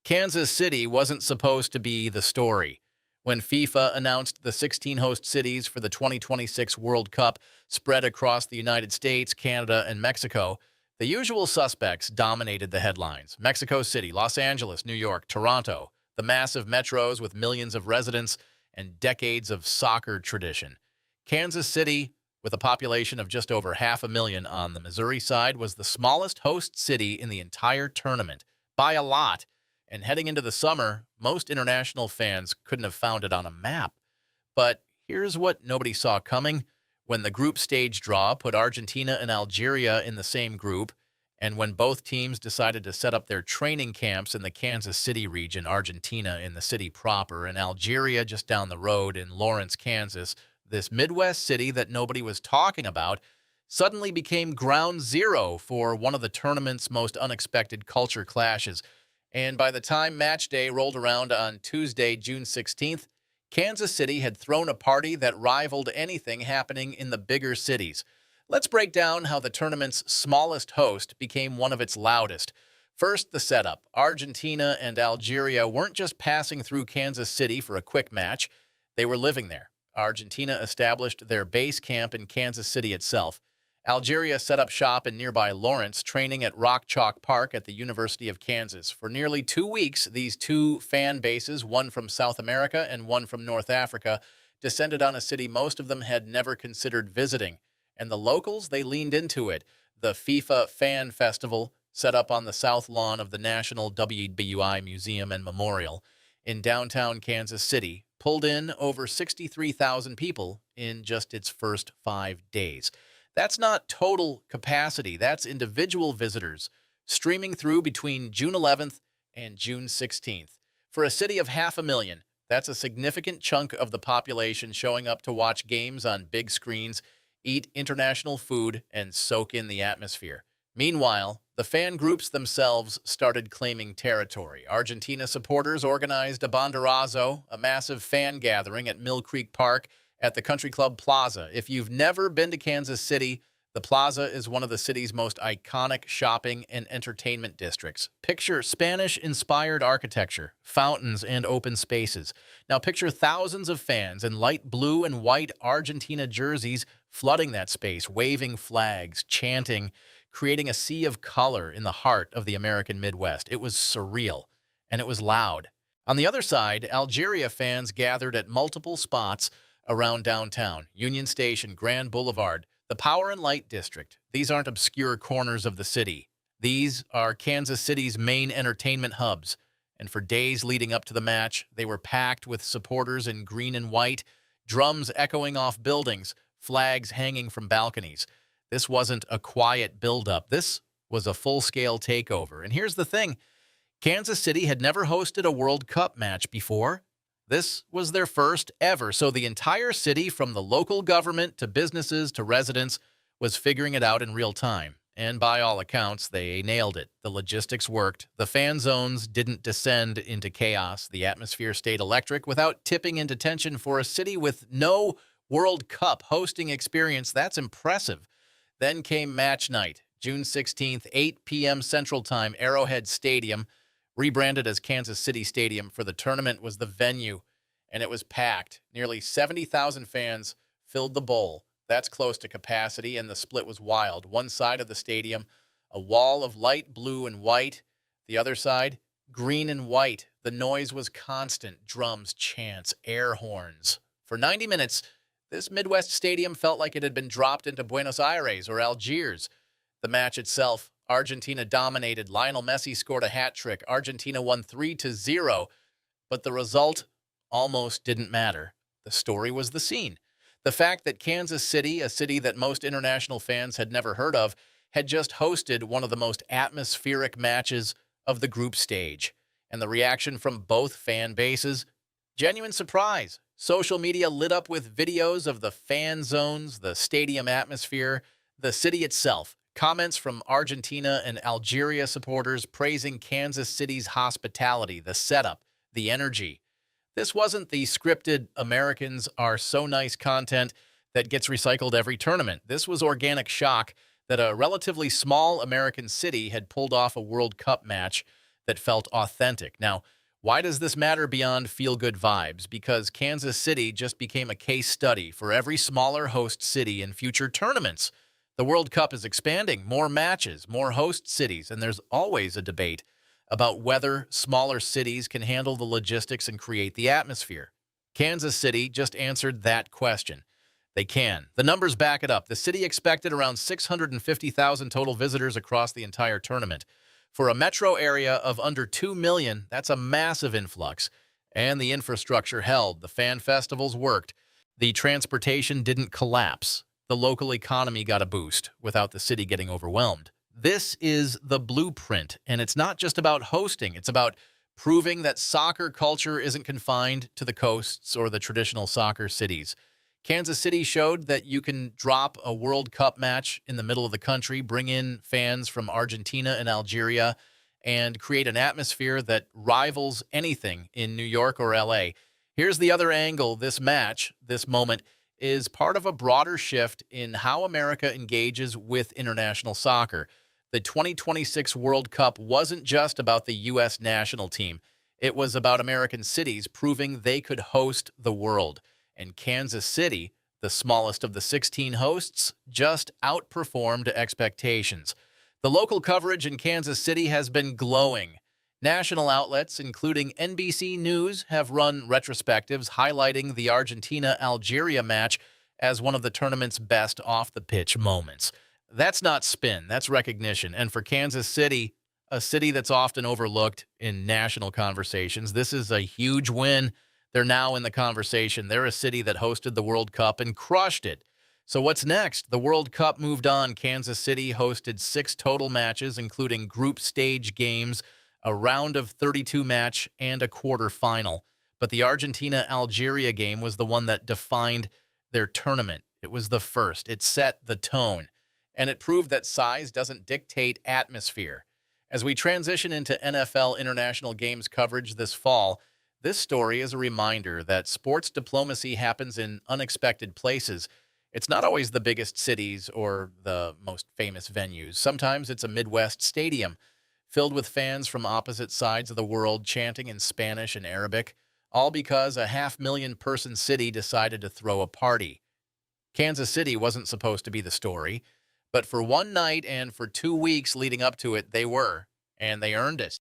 Kansas City wasn't supposed to be the story. When FIFA announced the 16 host cities for the 2026 World Cup spread across the United States, Canada, and Mexico, the usual suspects dominated the headlines. Mexico City, Los Angeles, New York, Toronto, the massive metros with millions of residents and decades of soccer tradition. Kansas City, with a population of just over 500,000 on the Missouri side, was the smallest host city in the entire tournament, by a lot. And heading into the summer, most international fans couldn't have found it on a map. But here's what nobody saw coming. When the group stage draw put Argentina and Algeria in the same group, and when both teams decided to set up their training camps in the Kansas City region, Argentina in the city proper, and Algeria just down the road in Lawrence, Kansas, this Midwest city that nobody was talking about suddenly became ground zero for one of the tournament's most unexpected culture clashes. And by the time match day rolled around on Tuesday, June 16th, Kansas City had thrown a party that rivaled anything happening in the bigger cities. Let's break down how the tournament's smallest host became one of its loudest. First, the setup. Argentina and Algeria weren't just passing through Kansas City for a quick match, they were living there. Argentina established their base camp in Kansas City itself. Algeria set up shop in nearby Lawrence, training at Rock Chalk Park at the University of Kansas. For nearly 2 weeks, these two fan bases, one from South America and one from North Africa, descended on a city most of them had never considered visiting. And the locals, they leaned into it. The FIFA Fan Festival, set up on the south lawn of the National WBUI Museum and Memorial in downtown Kansas City, pulled in over 63,000 people in just its first 5 days. That's not total capacity. That's individual visitors streaming through between June 11th and June 16th. For a city of 500,000, that's a significant chunk of the population showing up to watch games on big screens, eat international food, and soak in the atmosphere. Meanwhile, the fan groups themselves started claiming territory. Argentina supporters organized a banderazo, a massive fan gathering at Mill Creek Park, at the Country Club Plaza. If you've never been to Kansas City, the Plaza is one of the city's most iconic shopping and entertainment districts. Picture Spanish-inspired architecture, fountains, and open spaces. Now picture thousands of fans in light blue and white Argentina jerseys flooding that space, waving flags, chanting, creating a sea of color in the heart of the American Midwest. It was surreal, and it was loud. On the other side, Algeria fans gathered at multiple spots around downtown, Union Station, Grand Boulevard, the Power and Light District. These aren't obscure corners of the city. These are Kansas City's main entertainment hubs. And for days leading up to the match, they were packed with supporters in green and white, drums echoing off buildings, flags hanging from balconies. This wasn't a quiet buildup. This was a full-scale takeover. And here's the thing. Kansas City had never hosted a World Cup match before. This was their first ever, so the entire city, from the local government to businesses to residents, was figuring it out in real time. And by all accounts, they nailed it. The logistics worked. The fan zones didn't descend into chaos. The atmosphere stayed electric without tipping into tension. For a city with no World Cup hosting experience, that's impressive. Then came match night, June 16th, 8 p.m. Central Time, Arrowhead Stadium, rebranded as Kansas City Stadium for the tournament, was the venue, and it was packed. Nearly 70,000 fans filled the bowl. That's close to capacity, and the split was wild. One side of the stadium, a wall of light blue and white. The other side, green and white. The noise was constant. Drums, chants, air horns. For 90 minutes, this Midwest stadium felt like it had been dropped into Buenos Aires or Algiers. The match itself, Argentina dominated. Lionel Messi scored a hat trick. Argentina won 3-0, but the result almost didn't matter. The story was the scene. The fact that Kansas City, a city that most international fans had never heard of, had just hosted one of the most atmospheric matches of the group stage. And the reaction from both fan bases, genuine surprise. Social media lit up with videos of the fan zones, the stadium atmosphere, the city itself. Comments from Argentina and Algeria supporters praising Kansas City's hospitality, the setup, the energy. This wasn't the scripted Americans are so nice content that gets recycled every tournament. This was organic shock that a relatively small American city had pulled off a World Cup match that felt authentic. Now, why does this matter beyond feel-good vibes? Because Kansas City just became a case study for every smaller host city in future tournaments. The World Cup is expanding, more matches, more host cities, and there's always a debate about whether smaller cities can handle the logistics and create the atmosphere. Kansas City just answered that question. They can. The numbers back it up. The city expected around 650,000 total visitors across the entire tournament. For a metro area of under 2 million, that's a massive influx. And the infrastructure held. The fan festivals worked. The transportation didn't collapse. The local economy got a boost without the city getting overwhelmed. This is the blueprint, and it's not just about hosting. It's about proving that soccer culture isn't confined to the coasts or the traditional soccer cities. Kansas City showed that you can drop a World Cup match in the middle of the country, bring in fans from Argentina and Algeria, and create an atmosphere that rivals anything in New York or LA. Here's the other angle. This match, this moment, is part of a broader shift in how America engages with international soccer. The 2026 World Cup wasn't just about the U.S. national team. It was about American cities proving they could host the world. And Kansas City, the smallest of the 16 hosts, just outperformed expectations. The local coverage in Kansas City has been glowing. National outlets, including NBC News, have run retrospectives highlighting the Argentina-Algeria match as one of the tournament's best off-the-pitch moments. That's not spin, that's recognition. And for Kansas City, a city that's often overlooked in national conversations, this is a huge win. They're now in the conversation. They're a city that hosted the World Cup and crushed it. So what's next? The World Cup moved on. Kansas City hosted 6 total matches, including group stage games, a round of 32 match, and a quarterfinal. But the Argentina-Algeria game was the one that defined their tournament. It was the first. It set the tone. And it proved that size doesn't dictate atmosphere. As we transition into NFL international games coverage this fall, this story is a reminder that sports diplomacy happens in unexpected places. It's not always the biggest cities or the most famous venues. Sometimes it's a Midwest stadium filled with fans from opposite sides of the world chanting in Spanish and Arabic, all because a 500,000-person city decided to throw a party. Kansas City wasn't supposed to be the story, but for one night and for 2 weeks leading up to it, they were, and they earned it.